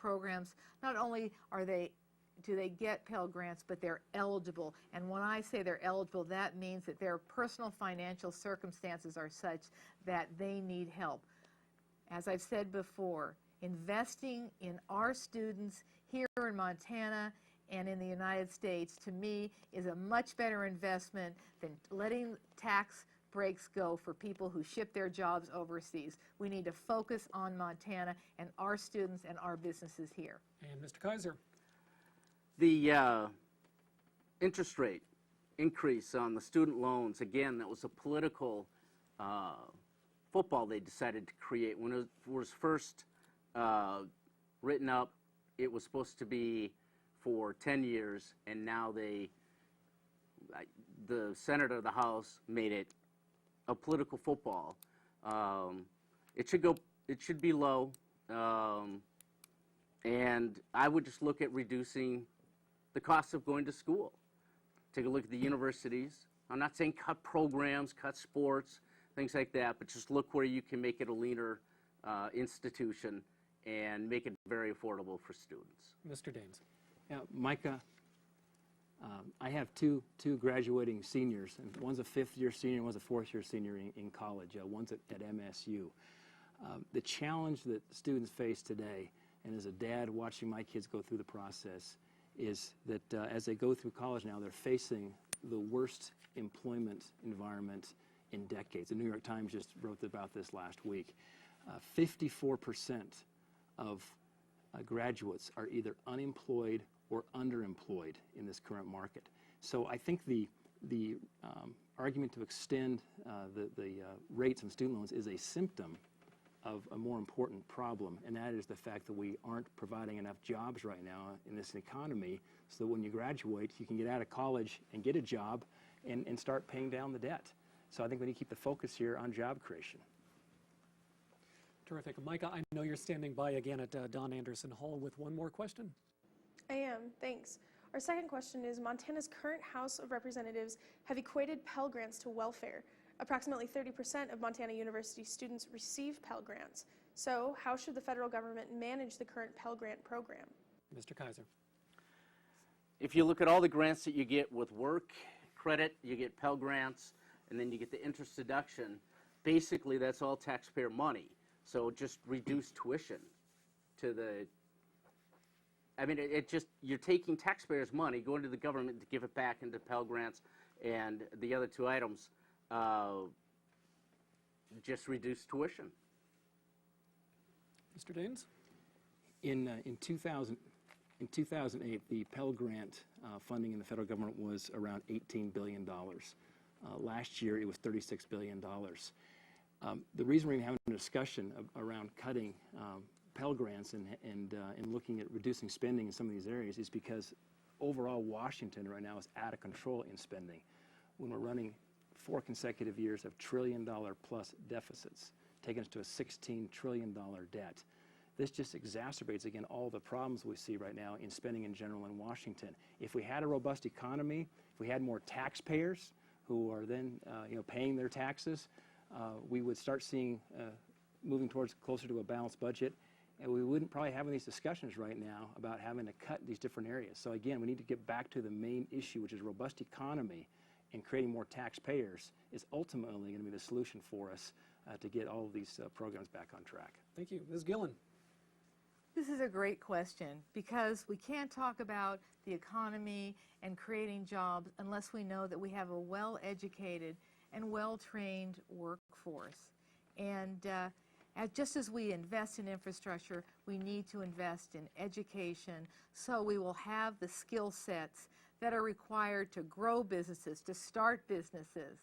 programs, not only do they get Pell Grants, but they're eligible. And when I say they're eligible, that means that their personal financial circumstances are such that they need help. As I've said before, investing in our students here in Montana and in the United States, to me, is a much better investment than letting tax breaks go for people who ship their jobs overseas. We need to focus on Montana and our students and our businesses here. And Mr. Kaiser. The interest rate increase on the student loans, again, that was a political football they decided to create. When it was first written up, it was supposed to be for 10 years, and now the Senate or the House made it a political football. It should be low, and I would just look at reducing the cost of going to school. Take a look at the universities. I'm not saying cut programs, cut sports, things like that, but just look where you can make it a leaner institution and make it very affordable for students. Mr. Daines. Yeah, Micah, I have two graduating seniors, and one's a fifth-year senior and one's a fourth-year senior in college. One's at MSU. The challenge that students face today, and as a dad watching my kids go through the process, is that as they go through college now, they're facing the worst employment environment in decades. The New York Times just wrote about this last week. 54% of graduates are either unemployed or underemployed in this current market. So I think the argument to extend the rates on student loans is a symptom of a more important problem, and that is the fact that we aren't providing enough jobs right now in this economy so that when you graduate, you can get out of college and get a job and start paying down the debt. So I think we need to keep the focus here on job creation. Terrific. Micah, I know you're standing by again at Don Anderson Hall with one more question. I am, thanks. Our second question is, Montana's current House of Representatives have equated Pell Grants to welfare. Approximately 30% of Montana University students receive Pell Grants. So how should the federal government manage the current Pell Grant program? Mr. Kaiser. If you look at all the grants that you get with work credit, you get Pell Grants, and then you get the interest deduction, basically that's all taxpayer money. So just reduce tuition to the, I mean, it just, you're taking taxpayers' money, going to the government to give it back into Pell Grants and the other two items. Just reduce tuition. Mr. Daines? In 2008, the Pell Grant funding in the federal government was around $18 billion. Last year, it was $36 billion. The reason we're having a discussion around cutting Pell Grants and looking at reducing spending in some of these areas is because overall Washington right now is out of control in spending. When we're running 4 consecutive years of trillion-dollar-plus deficits, taking us to a $16 trillion debt. This just exacerbates, again, all the problems we see right now in spending in general in Washington. If we had a robust economy, if we had more taxpayers who are then paying their taxes, we would start seeing moving towards closer to a balanced budget, and we wouldn't probably have these discussions right now about having to cut these different areas. So again, we need to get back to the main issue, which is robust economy, and creating more taxpayers is ultimately going to be the solution for us to get all of these programs back on track. Thank you. Ms. Gillen. This is a great question because we can't talk about the economy and creating jobs unless we know that we have a well-educated and well-trained workforce. And just as we invest in infrastructure, we need to invest in education so we will have the skill sets that are required to grow businesses, to start businesses.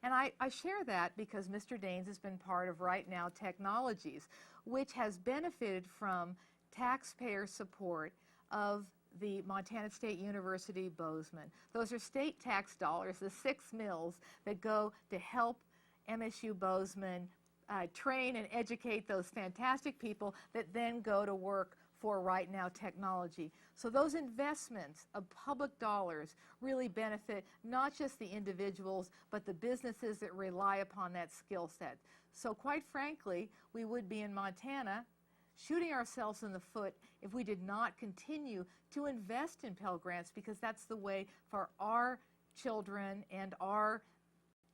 And I share that because Mr. Daines has been part of Right Now Technologies, which has benefited from taxpayer support of the Montana State University Bozeman. Those are state tax dollars, the 6 mills that go to help MSU Bozeman train and educate those fantastic people that then go to work for Right Now Technology. So those investments of public dollars really benefit not just the individuals, but the businesses that rely upon that skill set. So quite frankly, we would be in Montana shooting ourselves in the foot if we did not continue to invest in Pell Grants, because that's the way for our children and our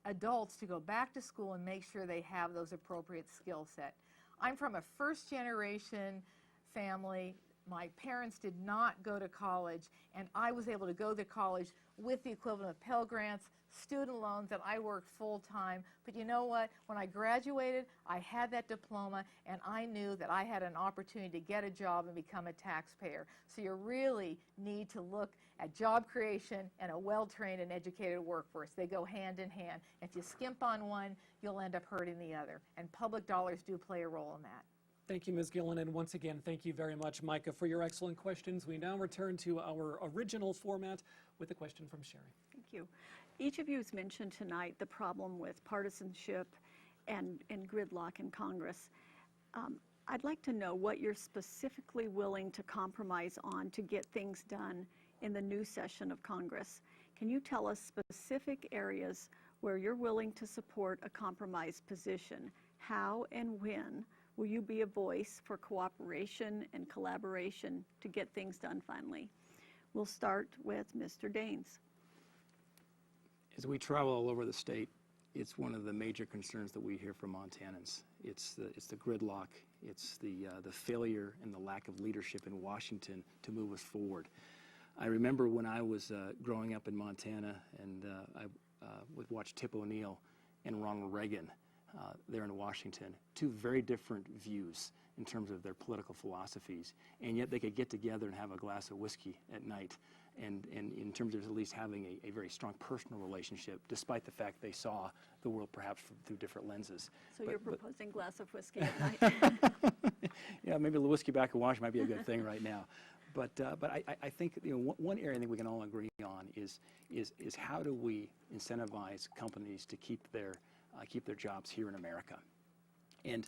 adults to go back to school and make sure they have those appropriate skill set. I'm from a first-generation family. My parents did not go to college, and I was able to go to college with the equivalent of Pell Grants, student loans, that I worked full-time. But you know what? When I graduated, I had that diploma, and I knew that I had an opportunity to get a job and become a taxpayer. So you really need to look at job creation and a well-trained and educated workforce. They go hand in hand. If you skimp on one, you'll end up hurting the other. And public dollars do play a role in that. Thank you, Ms. Gillen, and once again, thank you very much, Micah, for your excellent questions. We now return to our original format with a question from Sherry. Thank you. Each of you has mentioned tonight the problem with partisanship and gridlock in Congress. I'd like to know what you're specifically willing to compromise on to get things done in the new session of Congress. Can you tell us specific areas where you're willing to support a compromise position? How and when will you be a voice for cooperation and collaboration to get things done finally? We'll start with Mr. Daines. As we travel all over the state, it's one of the major concerns that we hear from Montanans. It's the gridlock, it's the failure and the lack of leadership in Washington to move us forward. I remember when I was growing up in Montana, and I would watch Tip O'Neill and Ronald Reagan there in Washington, two very different views in terms of their political philosophies, and yet they could get together and have a glass of whiskey at night, and in terms of at least having a very strong personal relationship, despite the fact they saw the world perhaps through different lenses. So you're proposing glass of whiskey at night? Yeah, maybe the whiskey back in Washington might be a good thing right now. But I think one area I think we can all agree on is how do we incentivize companies to keep their jobs here in America. And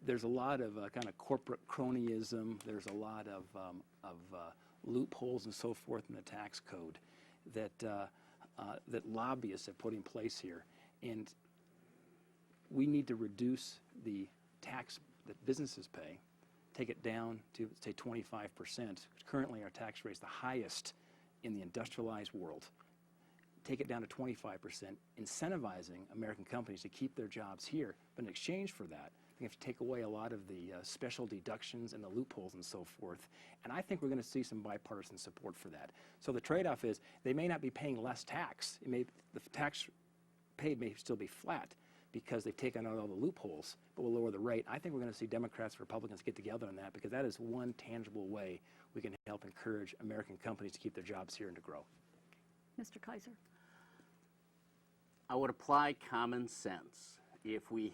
there's a lot of kind of corporate cronyism. There's a lot of loopholes and so forth in the tax code that lobbyists have put in place here. And we need to reduce the tax that businesses pay, take it down to, say, 25%. Currently, our tax rate is the highest in the industrialized world. Take it down to 25%, incentivizing American companies to keep their jobs here. But in exchange for that, they have to take away a lot of the special deductions and the loopholes and so forth. And I think we're going to see some bipartisan support for that. So the trade-off is they may not be paying less tax. The tax paid may still be flat because they've taken out all the loopholes, but we'll lower the rate. I think we're going to see Democrats and Republicans get together on that, because that is one tangible way we can help encourage American companies to keep their jobs here and to grow. Mr. Kaiser. I would apply common sense. If you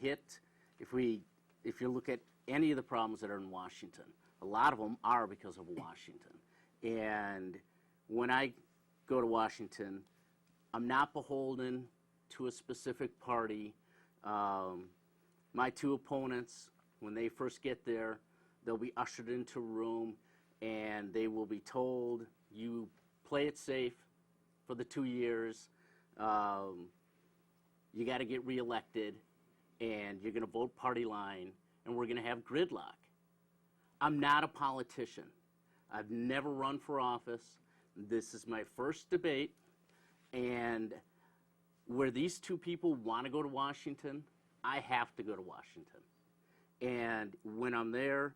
look at any of the problems that are in Washington, a lot of them are because of Washington. And when I go to Washington, I'm not beholden to a specific party. My two opponents, when they first get there, they'll be ushered into a room and they will be told, you play it safe for the 2 years. You got to get reelected, and you're going to vote party line, and we're going to have gridlock. I'm not a politician. I've never run for office. This is my first debate, and where these two people want to go to Washington, I have to go to Washington. And when I'm there,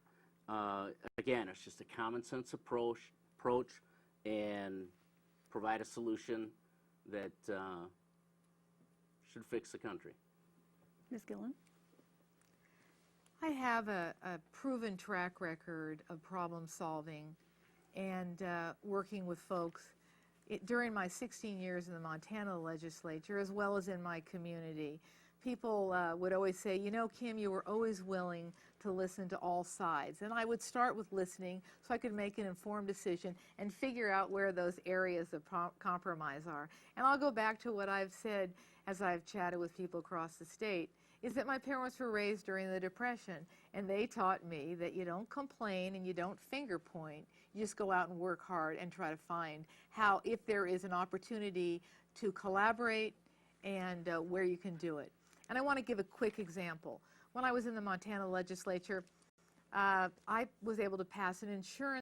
again, it's just a common sense approach and provide a solution that should fix the country. Ms. Gillen. I have a proven track record of problem solving and working with folks during my 16 years in the Montana legislature, as well as in my community. People would always say, you know, Kim, you were always willing to listen to all sides. And I would start with listening so I could make an informed decision and figure out where those areas of compromise are. And I'll go back to what I've said as I've chatted with people across the state, is that my parents were raised during the Depression, and they taught me that you don't complain and you don't finger point. You just go out and work hard and try to find how, if there is an opportunity to collaborate, and where you can do it. And I want to give a quick example. When I was in the Montana legislature, I was able to pass an insurance